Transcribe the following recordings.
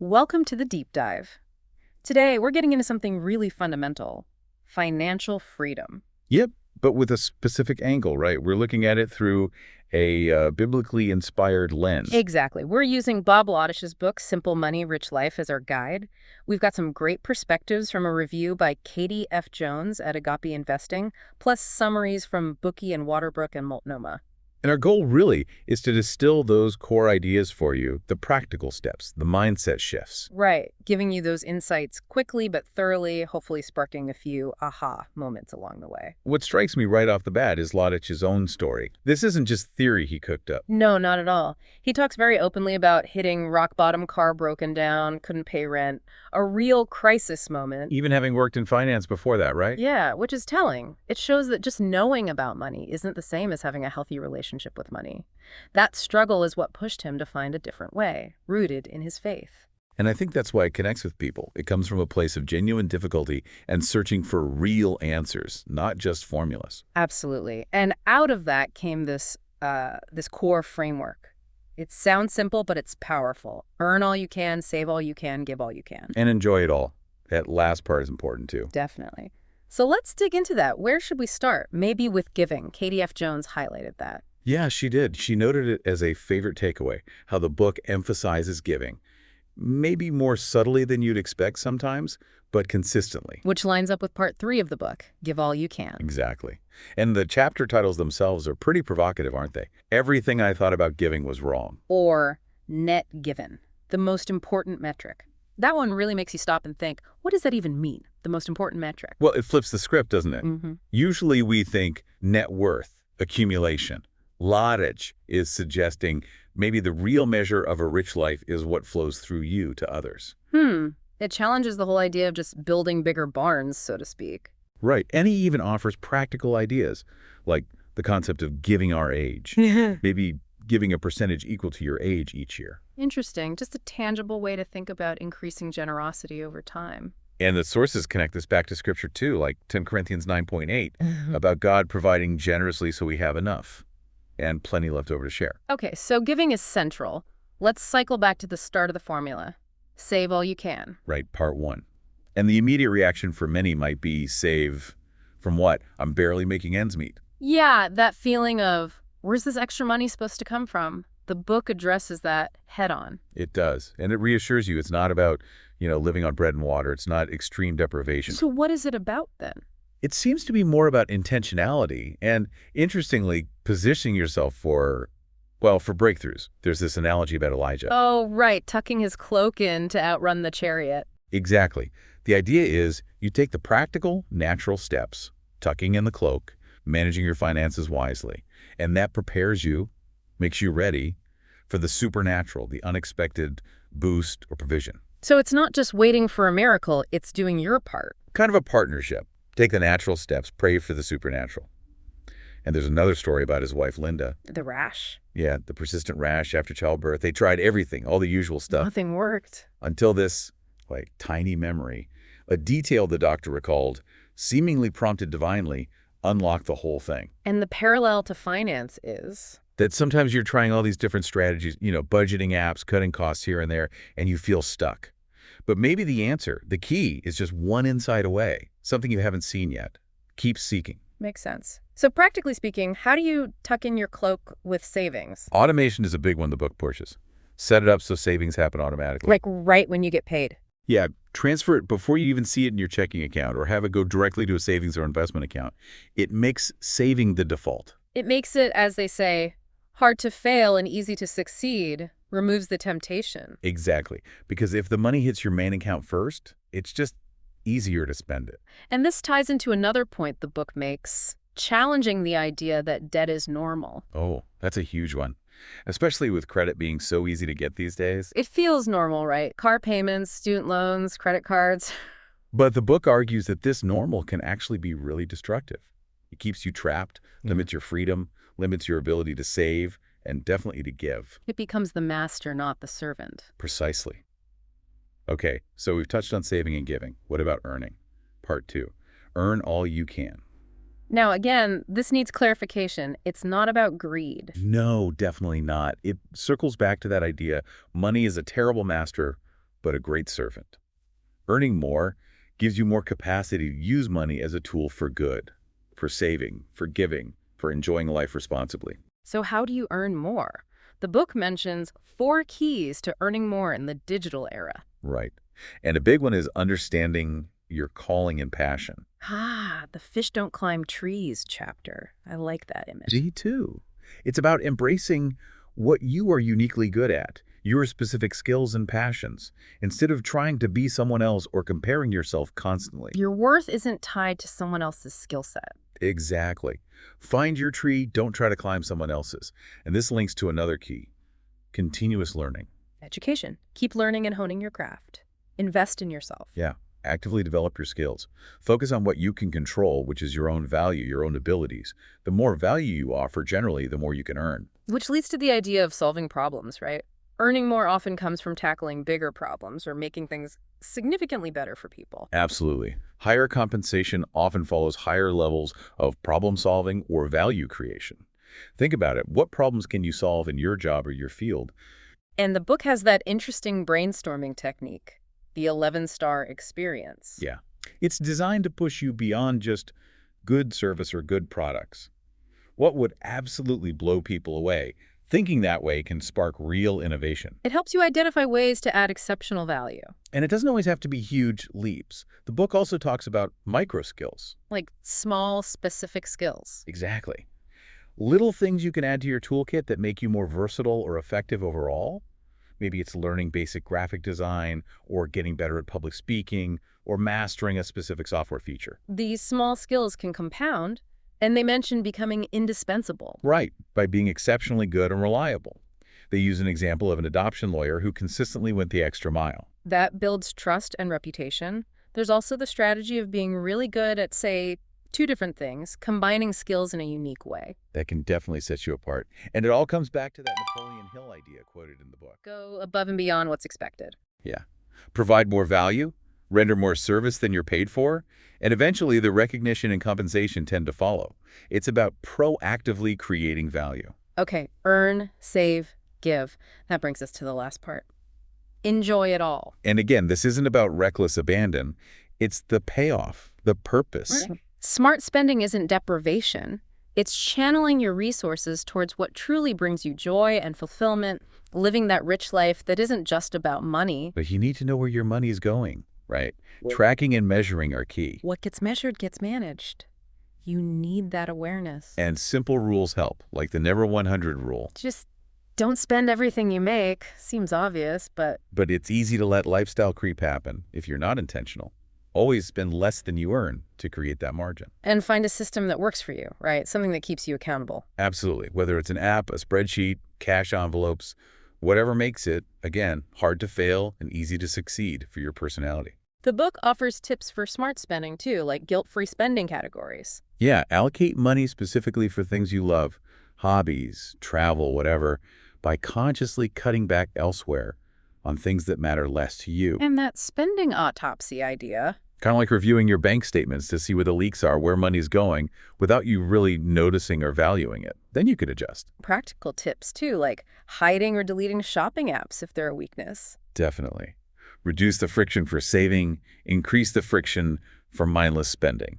Welcome to the deep dive. Today, we're getting into something really fundamental, financial freedom. Yep, but with a specific angle, right? We're looking at it through a biblically inspired lens. Exactly. We're using Bob Lotich's book, Simple Money, Rich Life, as our guide. We've got some great perspectives from a review by Katie F. Jones at Agape Investing, plus summaries from Bookie and Waterbrook and Multnomah. And our goal really is to distill those core ideas for you, the practical steps, the mindset shifts. Right, giving you those insights quickly but thoroughly, hopefully sparking a few aha moments along the way. What strikes me right off the bat is Lotich's own story. This isn't just theory he cooked up. No, not at all. He talks very openly about hitting rock bottom, car broken down, couldn't pay rent, a real crisis moment. Even having worked in finance before that, right? Yeah, which is telling. It shows that just knowing about money isn't the same as having a healthy relationship with money. That struggle is what pushed him to find a different way, rooted in his faith. And I think that's why it connects with people. It comes from a place of genuine difficulty and searching for real answers, not just formulas. Absolutely. And out of that came this core framework. It sounds simple, but it's powerful. Earn all you can, save all you can, give all you can. And enjoy it all. That last part is important too. Definitely. So let's dig into that. Where should we start? Maybe with giving. Katie F. Jones highlighted that. Yeah, she did. She noted it as a favorite takeaway, how the book emphasizes giving. Maybe more subtly than you'd expect sometimes, but consistently. Which lines up with part 3 of the book, Give All You Can. Exactly. And the chapter titles themselves are pretty provocative, aren't they? Everything I thought about giving was wrong. Or net given, the most important metric. That one really makes you stop and think, what does that even mean, the most important metric? Well, it flips the script, doesn't it? Mm-hmm. Usually we think net worth, accumulation. Lotich is suggesting maybe the real measure of a rich life is what flows through you to others. It challenges the whole idea of just building bigger barns, so to speak. Right, and he even offers practical ideas, like the concept of giving our age. Maybe giving a percentage equal to your age each year. Interesting. Just a tangible way to think about increasing generosity over time. And the sources connect this back to Scripture too, like 10 Corinthians 9.8, about God providing generously so we have enough and plenty left over to share. Okay, so giving is central. Let's cycle back to the start of the formula. Save all you can. Right, part 1. And the immediate reaction for many might be save from what? I'm barely making ends meet. Yeah, that feeling of, where's this extra money supposed to come from? The book addresses that head on. It does. And it reassures you it's not about, living on bread and water. It's not extreme deprivation. So what is it about then? It seems to be more about intentionality and, interestingly, positioning yourself for breakthroughs. There's this analogy about Elijah. Oh, right, tucking his cloak in to outrun the chariot. Exactly. The idea is you take the practical, natural steps, tucking in the cloak, managing your finances wisely, and that prepares you, makes you ready for the supernatural, the unexpected boost or provision. So it's not just waiting for a miracle, it's doing your part. Kind of a partnership. Take the natural steps, pray for the supernatural. And there's another story about his wife, Linda. The rash. Yeah, the persistent rash after childbirth. They tried everything, all the usual stuff. Nothing worked. Until this, tiny memory, a detail the doctor recalled, seemingly prompted divinely, unlocked the whole thing. And the parallel to finance is? That sometimes you're trying all these different strategies, budgeting apps, cutting costs here and there, and you feel stuck. But maybe the answer, the key, is just one insight away, something you haven't seen yet. Keep seeking. Makes sense. So practically speaking, how do you tuck in your cloak with savings? Automation is a big one the book pushes. Set it up so savings happen automatically. Like right when you get paid. Yeah, transfer it before you even see it in your checking account or have it go directly to a savings or investment account. It makes saving the default. It makes it, as they say, hard to fail and easy to succeed, removes the temptation. Exactly. Because if the money hits your main account first, it's just easier to spend it. And this ties into another point the book makes, challenging the idea that debt is normal. Oh, that's a huge one. Especially with credit being so easy to get these days. It feels normal, right? Car payments, student loans, credit cards. But the book argues that this normal can actually be really destructive. It keeps you trapped, limits your freedom, limits your ability to save, and definitely to give. It becomes the master, not the servant. Precisely. Okay, so we've touched on saving and giving. What about earning? Part 2. Earn all you can. Now, again, this needs clarification. It's not about greed. No, definitely not. It circles back to that idea. Money is a terrible master, but a great servant. Earning more gives you more capacity to use money as a tool for good, for saving, for giving, for enjoying life responsibly. So how do you earn more? The book mentions 4 keys to earning more in the digital era. Right. And a big one is understanding your calling and passion. Ah, the fish don't climb trees chapter. I like that image. Me too. It's about embracing what you are uniquely good at, your specific skills and passions, instead of trying to be someone else or comparing yourself constantly. Your worth isn't tied to someone else's skill set. Exactly. Find your tree, don't try to climb someone else's. And this links to another key, continuous learning. Education. Keep learning and honing your craft. Invest in yourself. Yeah. Actively develop your skills. Focus on what you can control, which is your own value, your own abilities. The more value you offer, generally, the more you can earn. Which leads to the idea of solving problems, right? Earning more often comes from tackling bigger problems or making things significantly better for people. Absolutely. Higher compensation often follows higher levels of problem solving or value creation. Think about it. What problems can you solve in your job or your field? And the book has that interesting brainstorming technique, the 11-star experience. Yeah. It's designed to push you beyond just good service or good products. What would absolutely blow people away? Thinking that way can spark real innovation. It helps you identify ways to add exceptional value, And it doesn't always have to be huge leaps. The book also talks about micro skills. like small, specific skills. Exactly. Little things you can add to your toolkit that make you more versatile or effective overall. Maybe it's learning basic graphic design, or getting better at public speaking, or mastering a specific software feature. These small skills can compound, and they mention becoming indispensable. Right, by being exceptionally good and reliable. They use an example of an adoption lawyer who consistently went the extra mile. That builds trust and reputation. There's also the strategy of being really good at, say, 2 different things, combining skills in a unique way. That can definitely set you apart. And it all comes back to that Napoleon Hill idea quoted in the book. Go above and beyond what's expected. Yeah. Provide more value, render more service than you're paid for, and eventually the recognition and compensation tend to follow. It's about proactively creating value. Okay, earn, save, give. That brings us to the last part. Enjoy it all. And again, this isn't about reckless abandon. It's the payoff, the purpose. Right. Smart spending isn't deprivation. It's channeling your resources towards what truly brings you joy and fulfillment, living that rich life that isn't just about money. But you need to know where your money is going, right? Tracking and measuring are key. What gets measured gets managed. You need that awareness. And simple rules help, like the Never 100 rule. Just don't spend everything you make. Seems obvious, but But it's easy to let lifestyle creep happen if you're not intentional. Always spend less than you earn to create that margin. and find a system that works for you, right? Something that keeps you accountable. Absolutely. Whether it's an app, a spreadsheet, cash envelopes, whatever makes it, again, hard to fail and easy to succeed for your personality. The book offers tips for smart spending too, like guilt-free spending categories. Yeah, allocate money specifically for things you love, hobbies, travel, whatever, by consciously cutting back elsewhere on things that matter less to you. And that spending autopsy idea. Kind of like reviewing your bank statements to see where the leaks are, where money's going, without you really noticing or valuing it. Then you could adjust. Practical tips too, like hiding or deleting shopping apps if they're a weakness. Definitely. Reduce the friction for saving, increase the friction for mindless spending.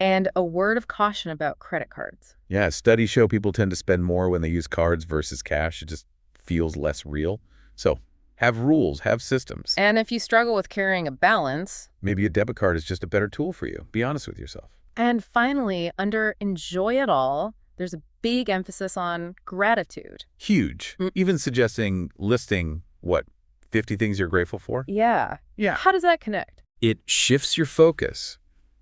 And a word of caution about credit cards. Yeah, studies show people tend to spend more when they use cards versus cash. It just feels less real. So have rules, have systems. And if you struggle with carrying a balance. Maybe a debit card is just a better tool for you. Be honest with yourself. And finally, under enjoy it all, there's a big emphasis on gratitude. Huge. Even suggesting listing, 50 things you're grateful for? Yeah. Yeah. How does that connect? It shifts your focus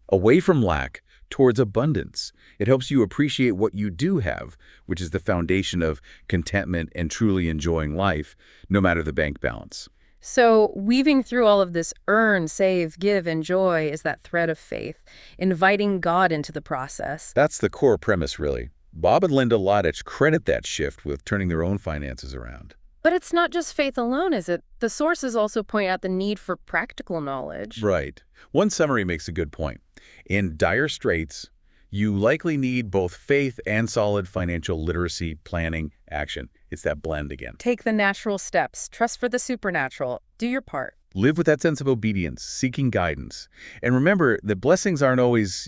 away from lack towards abundance. It helps you appreciate what you do have, which is the foundation of contentment and truly enjoying life, no matter the bank balance. So weaving through all of this earn, save, give, enjoy is that thread of faith, inviting God into the process. That's the core premise, really. Bob and Linda Lotich credit that shift with turning their own finances around. But it's not just faith alone, is it? The sources also point out the need for practical knowledge. Right. One summary makes a good point. In dire straits, you likely need both faith and solid financial literacy, planning, action. It's that blend again. Take the natural steps. Trust for the supernatural. Do your part. Live with that sense of obedience, seeking guidance. And remember that blessings aren't always,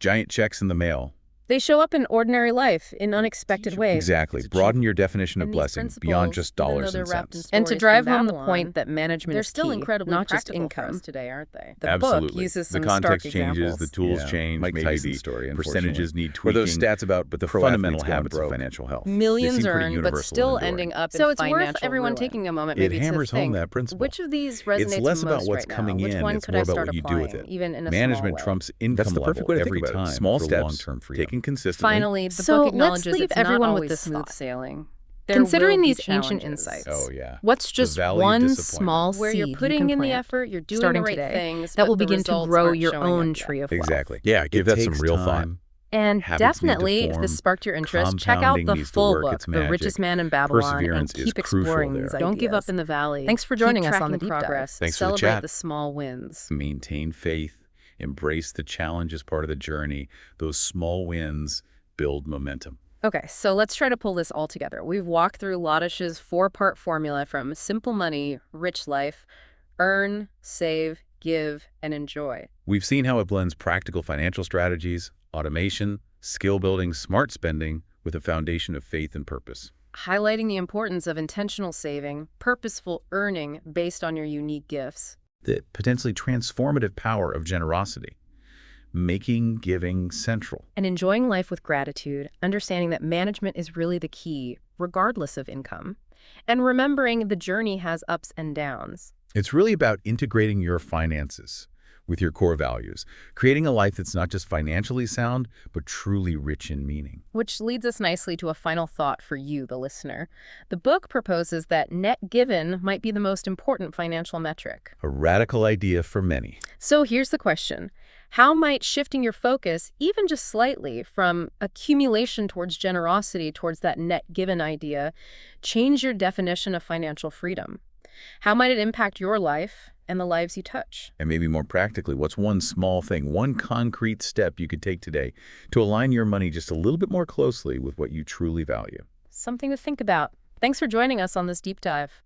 giant checks in the mail. They show up in ordinary life in unexpected ways. Exactly. Broaden your definition of And these blessing beyond principles, just even though dollars they're and wrapped in cents. And to stories drive from home the Babylon, point that management they're is still key, incredibly not just practical for us income. today, aren't they? The Absolutely. book uses some the context stark changes, examples. the tools change, Mike maybe Tyson's the story, percentages unfortunately. need tweaking. Or those stats about but the pro fundamental athletes going habits of broke. financial health. Millions they seem pretty earned, but universal still and enduring. ending up So in it's worth financial everyone ruin. taking a moment It maybe to hammers home think, that principle. which of these resonates It's less the about most what's right coming now? Which in, one it's could more I about start what you do with applying, it. even in a Management small way? trumps income That's the perfect level way to think every about it. time Small for steps, long-term freedom. taken consistently. Finally, the So book let's acknowledges leave it's everyone not with always this smooth thought. sailing. Considering will be these ancient challenges. insights, Oh, yeah. what's just valley of one disappointment. small Where seed you're you putting can in the plant, effort, you're doing starting the right today, things, that but will the begin to results grow aren't your showing own up yet. tree of wealth? Exactly. Yeah, give It that some takes real time. And Habits need to definitely, if form. this sparked your interest, check out Compounding the needs to full work book, its The magic. Richest Man in Babylon, and Perseverance is keep crucial exploring there. these Don't give up ideas. in the valley. Thanks for Keep joining us on the tracking deep progress. dive. Thanks for the Celebrate chat. the small wins. Maintain faith. Embrace the challenge as part of the journey. Those small wins build momentum. Okay, so let's try to pull this all together. We've walked through Lotich's four-part formula from simple money, rich life, earn, save, give, and enjoy. We've seen how it blends practical financial strategies, automation, skill building, smart spending with a foundation of faith and purpose. Highlighting the importance of intentional saving, purposeful earning based on your unique gifts. The potentially transformative power of generosity, making giving central. And enjoying life with gratitude, understanding that management is really the key, regardless of income. And remembering the journey has ups and downs. It's really about integrating your finances with your core values, creating a life that's not just financially sound, but truly rich in meaning. Which leads us nicely to a final thought for you, the listener. The book proposes that net given might be the most important financial metric. A radical idea for many. So here's the question. How might shifting your focus, even just slightly, from accumulation towards generosity towards that net given idea, change your definition of financial freedom? How might it impact your life and the lives you touch? And maybe more practically, what's one small thing, one concrete step you could take today to align your money just a little bit more closely with what you truly value? Something to think about. Thanks for joining us on this deep dive.